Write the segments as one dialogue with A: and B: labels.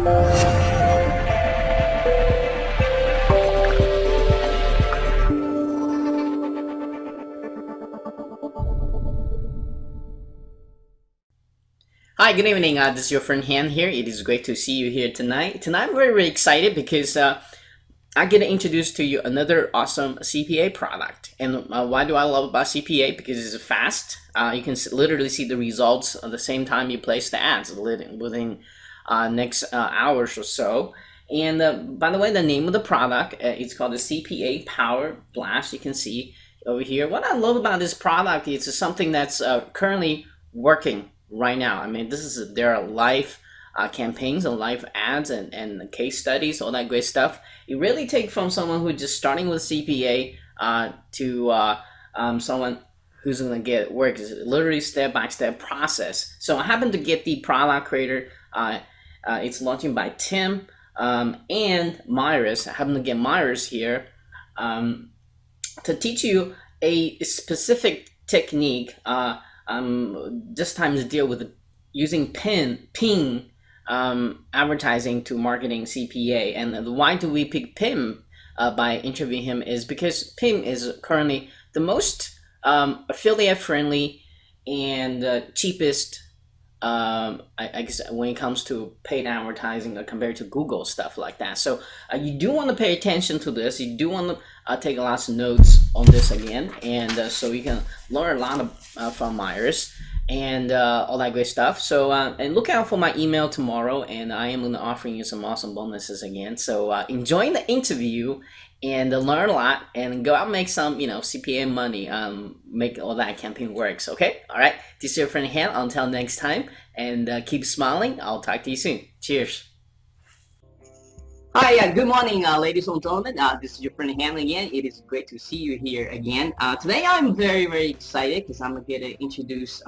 A: Hi, good evening. This is your friend Han here. It is great to see you here tonight. Tonight I'm very, very excited because I get to introduce to you another awesome CPA product. And why do I love about CPA? Because it's fast. You can literally see the results at the same time you place the ads within next hours or so. And by the way, the name of the product, it's called the CPA Power Blast. You can see over here. What I love about this product is something that's currently working right now. I mean, there are live campaigns and live ads and case studies, all that great stuff. It really takes from someone who's just starting with CPA to someone who's going to get work. It's literally step-by-step process. So I happen to get the product creator. It's launching by Tim and Myris. I happen to get Myris here to teach you a specific technique. This time to deal with using ping advertising to marketing CPA. And why do we pick Pim by interviewing him is because Pim is currently the most affiliate friendly and cheapest, I guess, when it comes to paid advertising compared to Google, stuff like that. So you do want to pay attention to this. You do want to take lots of notes on this again, and so you can learn a lot from Myers and all that great stuff. So and look out for my email tomorrow, and I am going to offer you some awesome bonuses again. So enjoy the interview and learn a lot, and go out and make some CPA money. Make all that campaign works. Okay, all right. This is your friend Han. Until next time, and keep smiling. I'll talk to you soon. Cheers.
B: Hi, good morning, ladies and gentlemen. This is your friend Han again. It is great to see you here again. Today I'm very, very excited because I'm going to introduce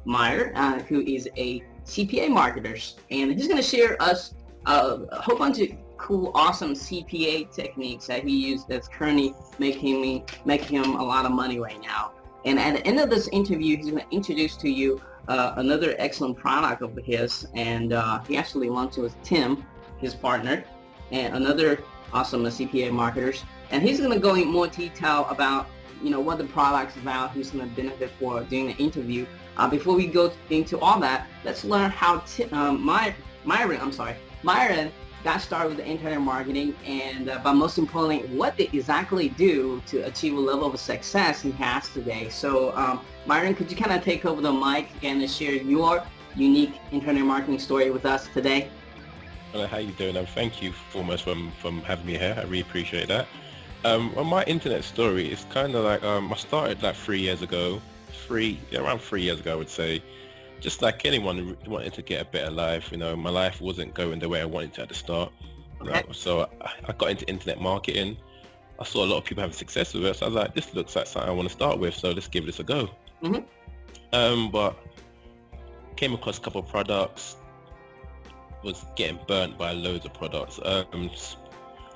B: Myron, who is a CPA marketer. And he's going to share us a whole bunch of cool, awesome CPA techniques that he used that's currently making him a lot of money right now. And at the end of this interview, he's going to introduce to you another excellent product of his. And he actually launched with Tim, his partner, and another awesome CPA marketers. And he's going to go in more detail about what the product's about, who's going to benefit for during the interview. Before we go into all that, let's learn how Myron got started with the internet marketing, and but most importantly, what they exactly do to achieve a level of success he has today. So Myron, could you kind of take over the mic and share your unique internet marketing story with us today?
C: Hello, how you doing? Thank you foremost from having me here. I really appreciate that. Well, my internet story is kind of like I started like 3 years ago, around 3 years ago, I would say. Just like anyone wanting to get a better life, my life wasn't going the way I wanted to at the start. So I got into internet marketing. I saw a lot of people having success with it, so I was like, this looks like something I want to start with, so let's give this a go. But came across a couple of products, was getting burnt by loads of products.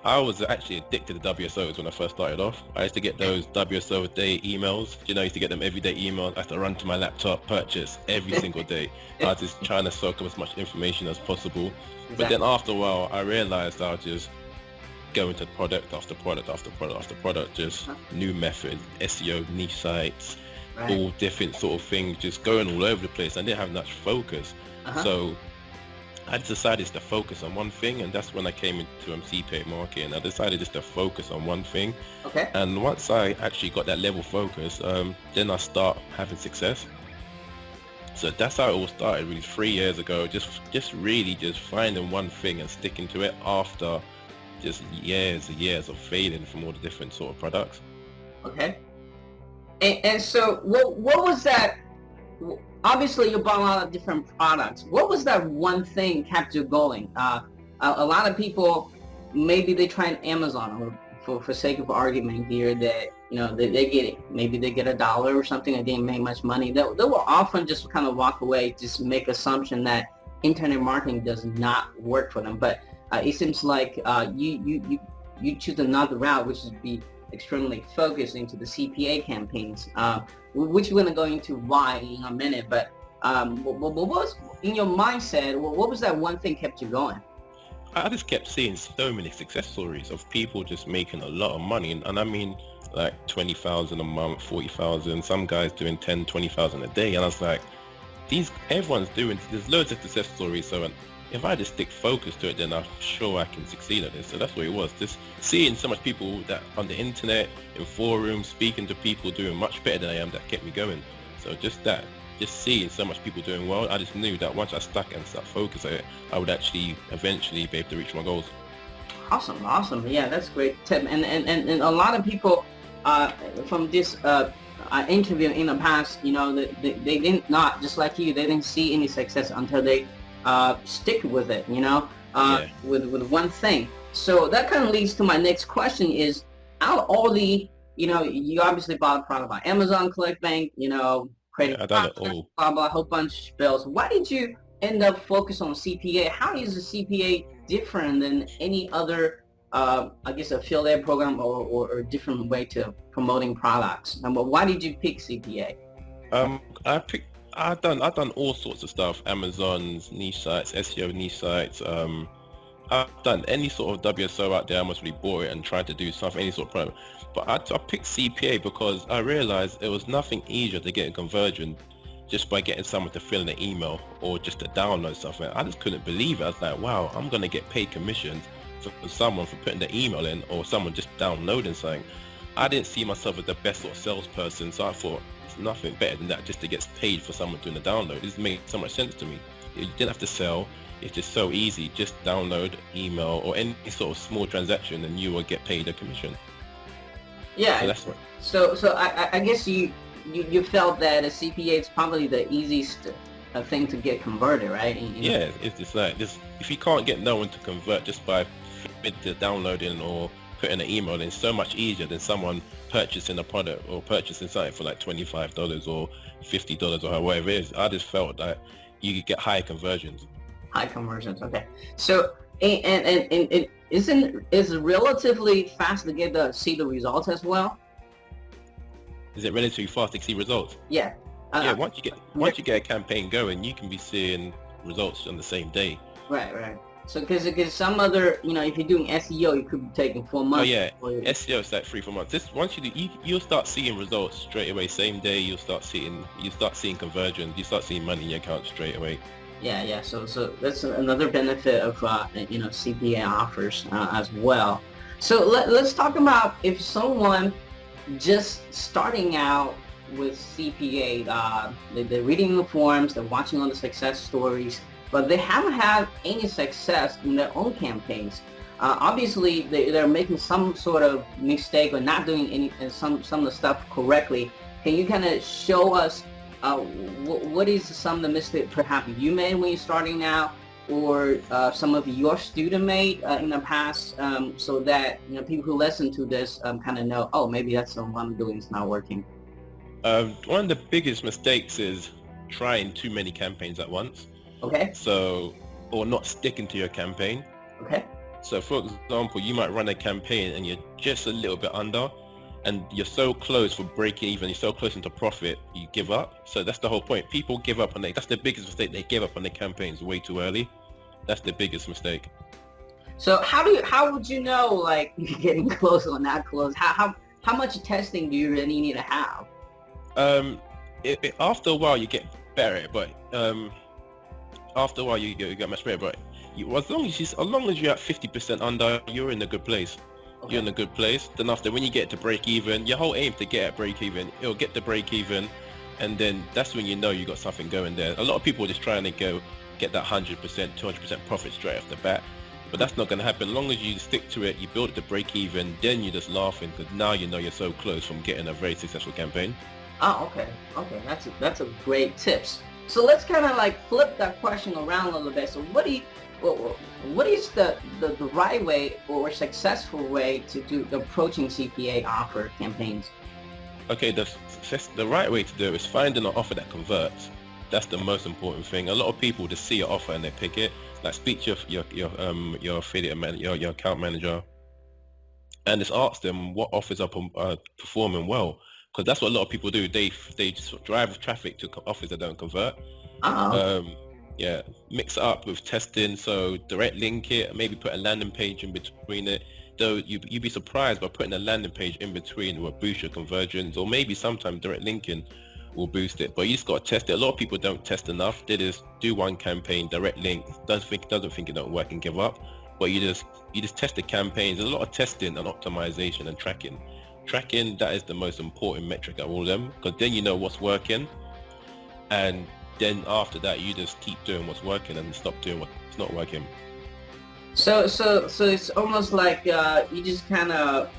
C: I was actually addicted to WSOs when I first started off. I used to get those WSO day emails. I used to get them everyday emails. I had to run to my laptop, purchase every single day. I was just trying to soak up as much information as possible. Exactly. But then after a while, I realized I was just going to product after product after product after product, just new methods, SEO, niche sites, all different sort of things, just going all over the place. I didn't have much focus. So I decided to focus on one thing, and that's when I came into CPA marketing. I decided just to focus on one thing. And once I actually got that level focus, then I start having success. So that's how it all started, really 3 years ago. Just really finding one thing and sticking to it after just years and years of failing from all the different sort of products.
B: And so what was that? Obviously, you bought a lot of different products. What was that one thing kept you going? A lot of people, maybe they try Amazon, or for sake of argument here, that they get it. Maybe they get $1 or something and didn't make much money. They will often just kind of walk away, just make assumption that internet marketing does not work for them. But it seems like you choose another route, which is be extremely focused into the CPA campaigns, which we're going to go into why in a minute. But what was in your mindset? What was that one thing kept you going?
C: I just kept seeing so many success stories of people just making a lot of money, and I mean like 20,000 a month, 40,000, some guys doing 10, 20,000 a day, and I was like, everyone's doing, there's loads of success stories, so if I just stick focused to it, then I'm sure I can succeed at this. So that's what it was, just seeing so much people that on the internet, in forums, speaking to people doing much better than I am, that kept me going. So just seeing so much people doing well, I just knew that once I stuck and started focused at it, I would actually eventually be able to reach my goals.
B: Awesome. Yeah, that's a great tip. And a lot of people from this interview in the past, they didn't, not just like you, they didn't see any success until they stick with it, with one thing. So that kind of leads to my next question is, out of all the, you obviously bought a product by Amazon, ClickBank, credit
C: Yeah, I done it all.
B: blah, a whole bunch of bills. Why did you end up focused on CPA? How is the CPA different than any other, I guess, affiliate program or a different way to promoting products? But why did you pick CPA?
C: I've done all sorts of stuff. Amazon's niche sites, SEO niche sites. I've done any sort of WSO out there. I almost really bought it and tried to do something, any sort of product. But I picked CPA because I realized it was nothing easier to get a conversion just by getting someone to fill in an email or just to download something. I just couldn't believe it. I was like, wow, I'm going to get paid commissions for someone for putting the email in or someone just downloading something. I didn't see myself as the best sort of salesperson, so I thought it's nothing better than that just to get paid for someone doing the download. This made so much sense to me. You didn't have to sell. It's just so easy. Just download, email, or any sort of small transaction and you will get paid a commission.
B: Yeah.
C: So that's what.
B: So I guess you felt that a CPA is probably the easiest thing to get converted, right?
C: Yeah, it's just like this. If you can't get no one to convert just by downloading or putting an email in, it's so much easier than someone purchasing a product or purchasing something for like $25 or $50 or whatever it is. I just felt that you could get higher conversions.
B: High conversions, okay. So and it is relatively fast to get see the results as well.
C: Is it relatively fast to see results?
B: Yeah.
C: Yeah. Once you get a campaign going, you can be seeing results on the same day.
B: Right. So because some other, if you're doing SEO, it could be taking 4 months.
C: Oh yeah, SEO is like 3-4 months. Once you do, you'll start seeing results straight away, same day. You'll start seeing conversions. You start seeing money in your account straight away.
B: Yeah. So that's another benefit of CPA offers as well. So let's talk about if someone just starting out with CPA, they're reading the forums, they're watching all the success stories, but they haven't had any success in their own campaigns. Obviously, they're making some sort of mistake or not doing some of the stuff correctly. Can you kind of show us what is some of the mistakes perhaps you made when you're starting out, or some of your student made in the past, so that people who listen to this kind of know, oh, maybe that's what I'm doing is not working?
C: One of the biggest mistakes is trying too many campaigns at once.
B: Okay.
C: So, or not sticking to your campaign.
B: Okay.
C: So for example, you might run a campaign and you're just a little bit under, and you're so close for breaking even, you're so close into profit, you give up. So that's the whole point. People give up on that's the biggest mistake. They give up on their campaigns way too early. That's the biggest mistake. So
B: how would you know, like, you're getting close or not close? How much testing do you really need to have?
C: After a while you get better, but after a while you get much better. But as long as you're at 50% under, you're in a good place. Okay. You're in a good place. Then after, when you get to break even, your whole aim to get at break even, it'll get to break even, and then that's when you know you got something going there. A lot of people are just trying to get that 100%, 200% profit straight off the bat, but that's not going to happen. As long as you stick to it, you build it to break even, then you're just laughing because now you know you're so close from getting a very successful campaign.
B: Oh, okay. That's a great tips. So let's kind of like flip that question around a little bit. So what is the right way or successful way to do approaching CPA offer campaigns?
C: Okay, the right way to do it is finding an offer that converts. That's the most important thing. A lot of people just see your offer and they pick it. Like, speak to your affiliate manager, your account manager, and just ask them what offers are performing well. Because that's what a lot of people do. They just drive traffic to offers that don't convert.
B: Uh-oh.
C: Yeah, mix it up with testing. So direct link it, maybe put a landing page in between it. Though you'd be surprised by putting a landing page in between will boost your conversions, or maybe sometimes direct linking will boost it. But you just got to test it. A lot of people don't test enough. They just do one campaign, direct link, doesn't think it don't work and give up. But you just test the campaigns. There's a lot of testing and optimization and tracking. Tracking, that is the most important metric of all of them, because then you know what's working, and then after that you just keep doing what's working and stop doing what's not working.
B: So it's almost like you just kind of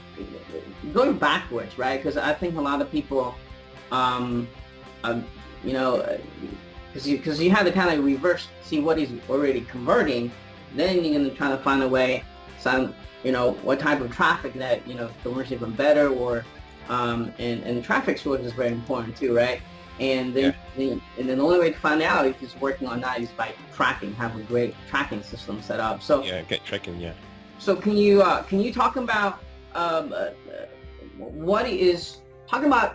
B: going backwards, right? Because I think a lot of people, um, you know, because you have to kind of reverse, see what is already converting, then you're gonna try to find a way, some, what type of traffic that converts even better, or and traffic source is very important too, right? And then, and then the only way to find out if it's working or not is by tracking, have a great tracking system set up. So
C: get tracking.
B: So can you talk about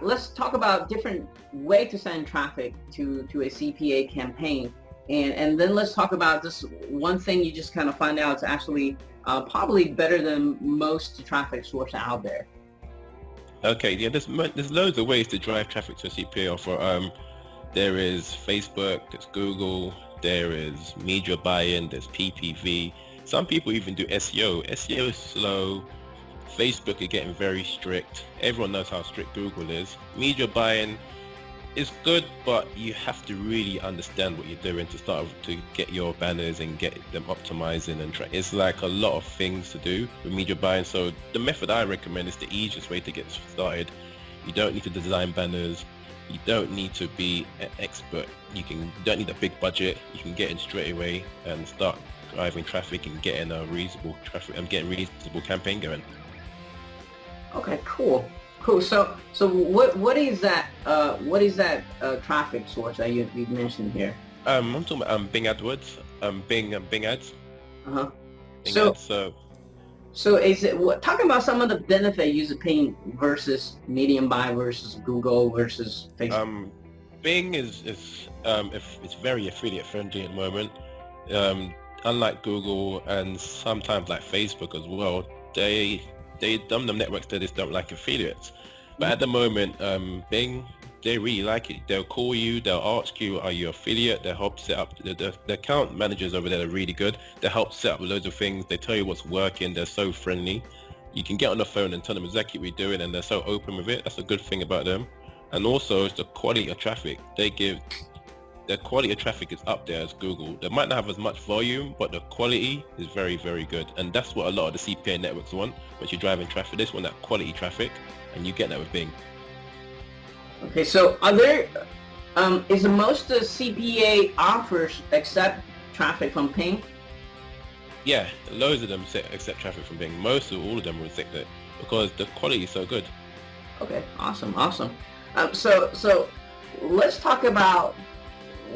B: let's talk about different way to send traffic to a CPA campaign, and then let's talk about this one thing you just kind of find out is actually probably better than most traffic source out there.
C: Okay, there's loads of ways to drive traffic to a CPA offer. There is Facebook, there's Google, there is media buy-in, there's PPV. Some people even do SEO. SEO is slow. Facebook are getting very strict. Everyone knows how strict Google is. Media buy-in is good, but you have to really understand what you're doing to get your banners and get them optimizing and track. It's like a lot of things to do with media buying. So the method I recommend is the easiest way to get started. You don't need to design banners. You don't need to be an expert. You don't need a big budget. You can get in straight away and start driving traffic and getting a reasonable campaign going.
B: Okay, cool. So what is that traffic source that you mentioned here?
C: I'm talking about Bing AdWords, Bing ads.
B: Uh-huh.
C: Bing ads,
B: so is it talking about some of the benefit user paying versus medium buy versus Google versus Facebook?
C: Bing is it's very affiliate friendly at the moment. Unlike Google and sometimes like Facebook as well, they dumb them networks that just don't like affiliates. But at the moment, Bing, they really like it. They'll call you, they'll ask you, are you affiliate? They'll help set up, the account managers over there are really good. They help set up loads of things. They tell you what's working. They're so friendly. You can get on the phone and tell them exactly what you're doing, and they're so open with it. That's a good thing about them. And also, it's the quality of traffic. Their quality of traffic is up there as Google. They might not have as much volume, but the quality is very, very good. And that's what a lot of the CPA networks want. When you're driving traffic, they just want that quality traffic, and you get that with Bing.
B: Okay, so are there, is most of the CPA offers accept traffic from Bing?
C: Yeah, loads of them accept traffic from Bing. All of them will accept it because the quality is so good.
B: Okay, awesome. So let's talk about,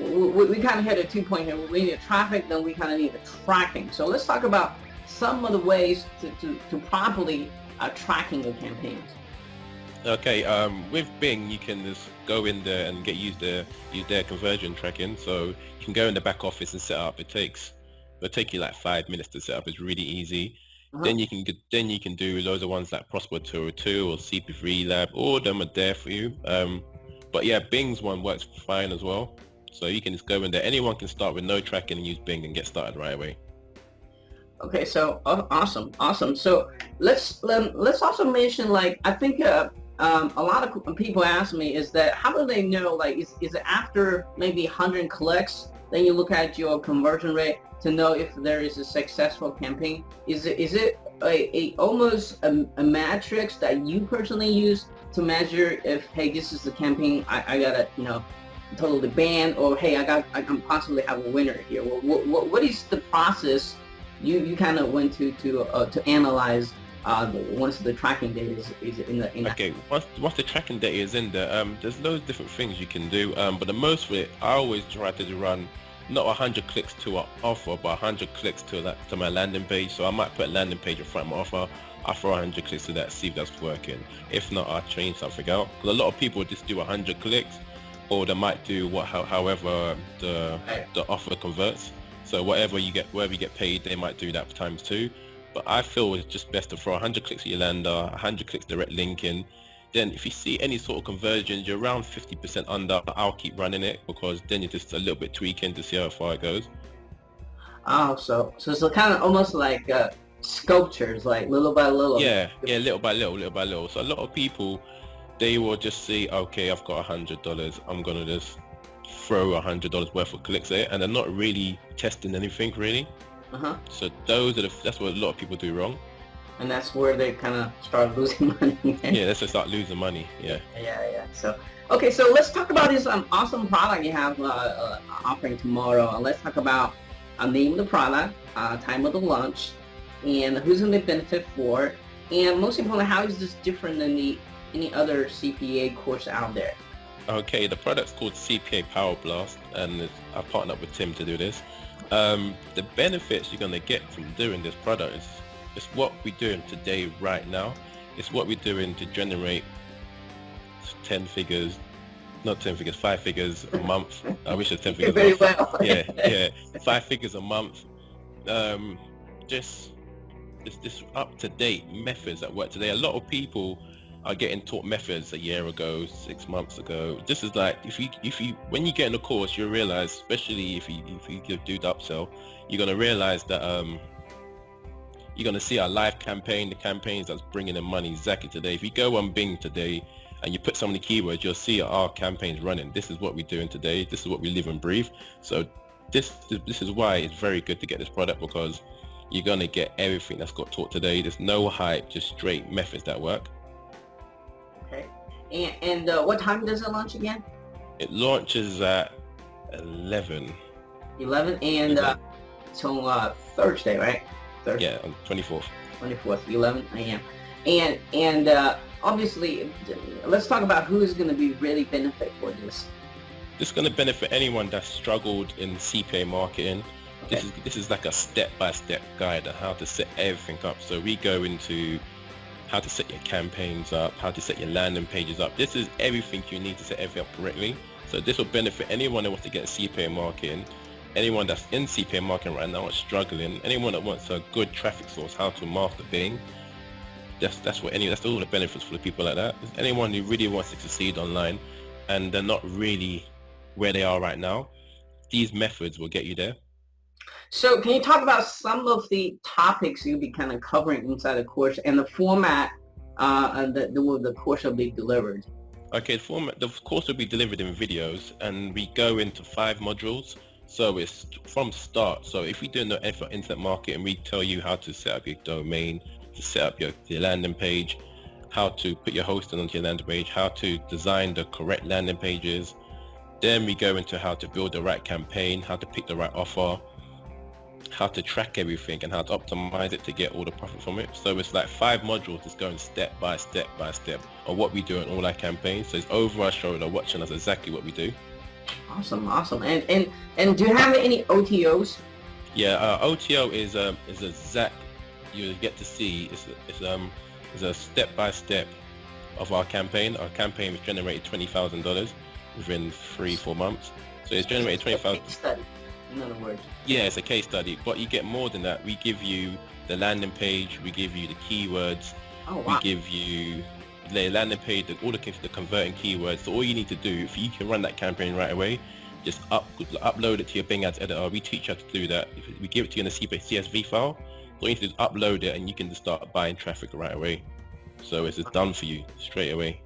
B: we kind of hit a 2 point here. We need traffic, then we kind of need the tracking. So let's talk about some of the ways to properly tracking the campaigns.
C: Okay, with Bing, you can just go in there and use their conversion tracking. So you can go in the back office and set up. It'll take you like 5 minutes to set up. It's really easy.
B: Uh-huh.
C: Then you can do loads of ones like Prosper 202 or CP3 Lab. All of them are there for you. But yeah, Bing's one works fine as well. So you can just go in there. Anyone can start with no tracking and use Bing and get started right away.
B: Okay, so awesome. So let's also mention, like, I think a lot of people ask me is that how do they know, like, is it after maybe 100 clicks then you look at your conversion rate to know if there is a successful campaign? Is it almost a matrix that you personally use to measure if, hey, this is the campaign I gotta totally ban, or hey, I can possibly have a winner here? What is the process you kind of went to analyze once the tracking data is in the
C: Okay, once the tracking data is in there, there's loads of different things you can do, but the most of it, I always try to run not 100 clicks to an offer, but 100 clicks to my landing page. So I might put a landing page in front of my offer. I'll throw 100 clicks to that, see if that's working. If not, I'll change something out. Because a lot of people just do 100 clicks, or they might do however the offer converts. So whatever you get paid, they might do that times 2. But I feel it's just best to throw 100 clicks at your lander, 100 clicks direct linking. Then if you see any sort of conversions, you're around 50% under, I'll keep running it, because then you're just a little bit tweaking to see how far it goes.
B: Oh, so it's kind of almost like sculptures, like little by little.
C: Yeah, little by little. So a lot of people, they will just see, okay, I've got $100, I'm gonna just throw $100 worth of clicks there, and they're not really testing anything really. So that's what a lot of people do wrong.
B: And that's where they kind of start losing money.
C: Yeah, that's just start losing money. Yeah.
B: So, okay, so let's talk about this awesome product you have offering tomorrow. Let's talk about name of the product, time of the launch, and who's going to benefit for, and most importantly, how is this different than any other CPA course out there?
C: Okay, the product's called CPA Power Blast, and I've partnered up with Tim to do this. The benefits you're going to get from doing this product is what we're doing today right now. It's what we're doing to generate 5 figures a month. I wish it was 10 figures
B: Very
C: a month.
B: well.
C: Yeah, 5 figures a month. Just this up-to-date methods that work today. A lot of people are getting taught methods a year ago, 6 months ago. This is like, if you when you get in the course, you realize, especially if you do the upsell, you're gonna realize that you're gonna see our live campaign, the campaigns that's bringing in money exactly today. If you go on Bing today and you put so many keywords, you'll see our campaigns running. This is what we're doing today. This is what we live and breathe. So this is why it's very good to get this product, because you're gonna get everything that's got taught today. There's no hype, just straight methods that work.
B: Okay. And what time does it launch again?
C: It launches at 11.
B: 11 and so Thursday, right? Thursday.
C: Yeah, on 24th.
B: 24th, 11 a.m. And obviously, let's talk about who is going to be really benefit for this.
C: This is going to benefit anyone that's struggled in CPA marketing. Okay. This is like a step-by-step guide on how to set everything up. So we go into how to set your campaigns up, how to set your landing pages up. This is everything you need to set everything up correctly. So this will benefit anyone that wants to get CPA marketing, anyone that's in CPA marketing right now is struggling, anyone that wants a good traffic source, how to master Bing. That's all the benefits for the people like that. Anyone who really wants to succeed online and they're not really where they are right now, these methods will get you there.
B: So can you talk about some of the topics you'll be kind of covering inside the course and the format the course will be delivered?
C: Okay, the course will be delivered in videos, and we go into 5 modules. So it's from start. So if we do no effort internet marketing, we tell you how to set up your domain, to set up your landing page, how to put your hosting onto your landing page, how to design the correct landing pages. Then we go into how to build the right campaign, how to pick the right offer, how to track everything, and how to optimize it to get all the profit from it. So it's like 5 modules just going step by step by step of what we do in all our campaigns. So it's over our shoulder watching us exactly what we do.
B: Awesome. And do you have any OTOs?
C: Yeah, OTO is exact. You get to see it's a step by step of our campaign. Our campaign was generated $20,000 within 3-4 months. So it's generated $20,000.
B: Study, in other words.
C: Yeah, it's a case study, but you get more than that. We give you the landing page, we give you the keywords, we give you the landing page, all the converting keywords. So all you need to do, if you can run that campaign right away, just upload it to your Bing Ads editor. We teach you how to do that. If we give it to you in a CSV file, all you need to do is upload it, and you can just start buying traffic right away. So it's just done for you straight away.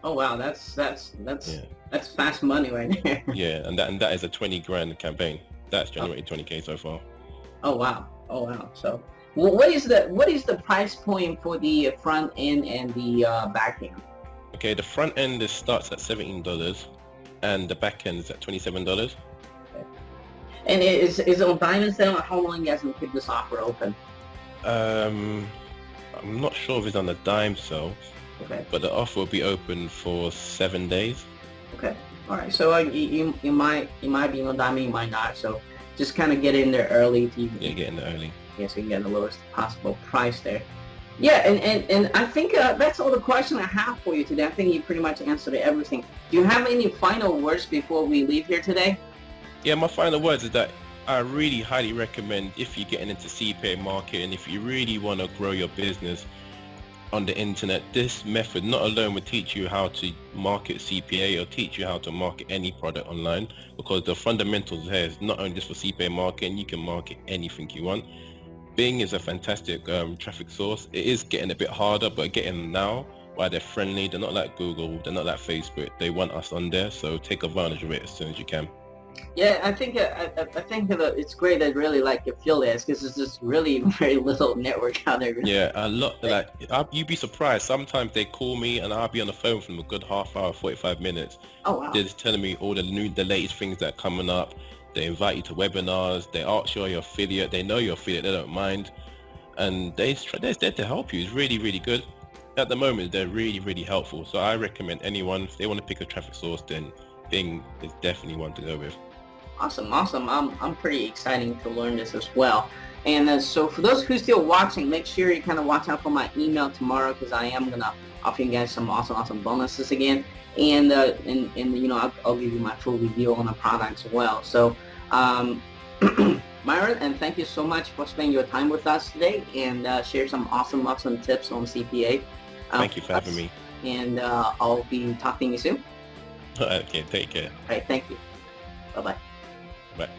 B: Oh wow, that's fast money right there.
C: Yeah, and that is a 20 grand campaign. That's generated 20K so far.
B: Oh wow. So what is the price point for the front end and the back end?
C: Okay, the front end starts at $17 and the back end is at $27.
B: Okay. And is it on diamond sale? How long you guys gonna keep this offer open?
C: I'm not sure if it's on the dime sale.
B: Okay.
C: But the offer will be open for 7 days.
B: Okay. All right. So you might be on diamond, you might not. So just kind of get in there early.
C: Yeah, get in there early.
B: Yeah, so you can get the lowest possible price there. Yeah, and I think that's all the question I have for you today. I think you pretty much answered everything. Do you have any final words before we leave here today?
C: Yeah, my final words is that I really highly recommend, if you're getting into CPA marketing, if you really want to grow your business on the internet, this method not alone will teach you how to market CPA or teach you how to market any product online, because the fundamentals here is not only just for CPA marketing, you can market anything you want. Bing is a fantastic traffic source. It is getting a bit harder, but getting them now, while they're friendly, they're not like Google, they're not like Facebook, they want us on there, so take advantage of it as soon as you can.
B: Yeah, I think I think that it's great that really like you feel this, because there's just really very little network out there.
C: Yeah, a lot. Like, you'd be surprised. Sometimes they call me and I'll be on the phone for them a good half hour, 45 minutes.
B: Oh wow.
C: They're just telling me all the latest things that are coming up. They invite you to webinars. They ask you are you affiliate. They know you're affiliate. They don't mind, and they're there to help you. It's really, really good. At the moment, they're really, really helpful. So I recommend anyone, if they want to pick a traffic source, then Bing is definitely one to go with.
B: Awesome. I'm pretty excited to learn this as well. And so for those who are still watching, make sure you kind of watch out for my email tomorrow, because I am gonna offer you guys some awesome bonuses again. And you know, I'll give you my full review on the product as well. So Myron, and thank you so much for spending your time with us today and share some awesome tips on CPA.
C: Thank you for having me.
B: And I'll be talking to you soon.
C: Okay, take care.
B: All right, thank you. Bye-bye.
C: Bye.